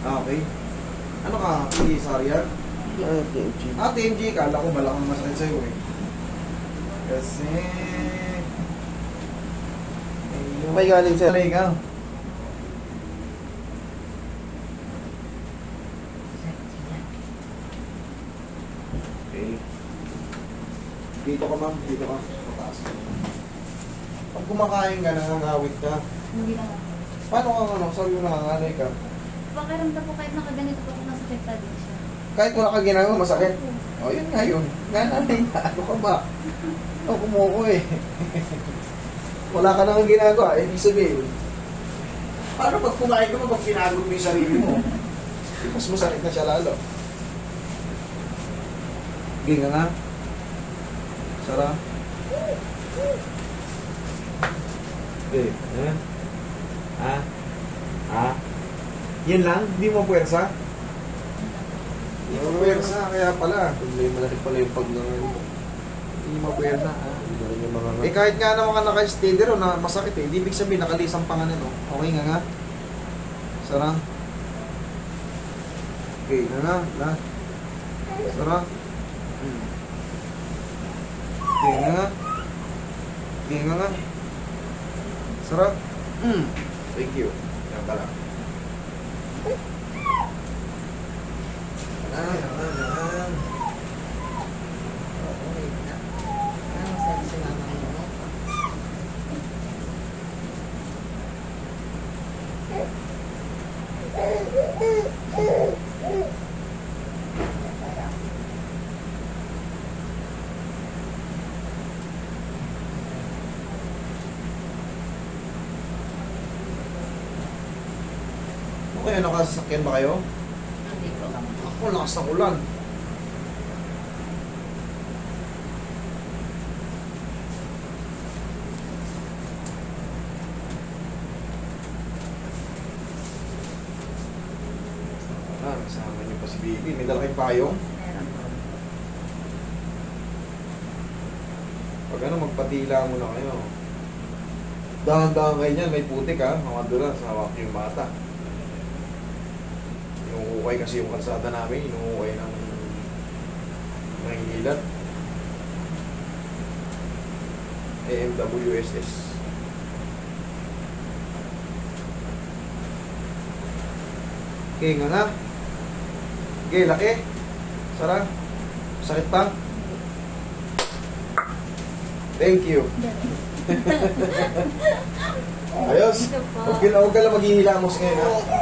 Okay. Ano ka? Sorry. TMG. TMG. Kala ko malakang masakit sa'yo eh. Kasi... May galing sir. Talay ka. Okay. Dito ka ma'am. Dito ka. Mataas. Pag kumakain ka, nangangawit ka. Hindi na. Paano ka sabi mo nangangalay ka? Pakiramdam po kahit nakaganito po kung nasakit pa din siya. Kahit wala ka ginagawa, masakit. O, yun nga yun. Nananay na. Ano ka ba? Kumuko eh. Wala ka nang ginagawa. Ibig sabihin, paano pag kumain ka mo, pag pinagod mo yung sarili mo? Mas masakit na siya lalo. Ginga nga. Sara. Okay. Yan lang? Hindi mo puwersa? Hindi mo puwersa, kaya pala. Malaki pala yung pag Hindi mo puwersa. yung mga Kahit nga naman ka naka-steady ro na masakit eh. Hindi ibig sabihin nakalisang pa nga nito. Okay nga. Sarang. Okay, nga. Sarang. Okay nga. Okay nga. Sarang. Thank you. Yan pala. Yan. Ano sabi sa mama mo? Okay, nakasasakyan ba kayo? Hindi po. Ako, lakas ng ulan. Kasama niyo pa si Bibi. May dala kayong payong. Meron po. Pag magpatila muna kayo. Dahan-dahan kayo niyan, may putik ha. Mga dura, sa hawak niyo yung bata. Inuukay kasi yung kalsada namin. Inuukay ng Maynilad. AMWSS. Okay, nga. Okay, laki. Sarang. Sakit pa. Thank you. Ayos. Ito po. Huwag ka lang maghihilamos ngayon ha.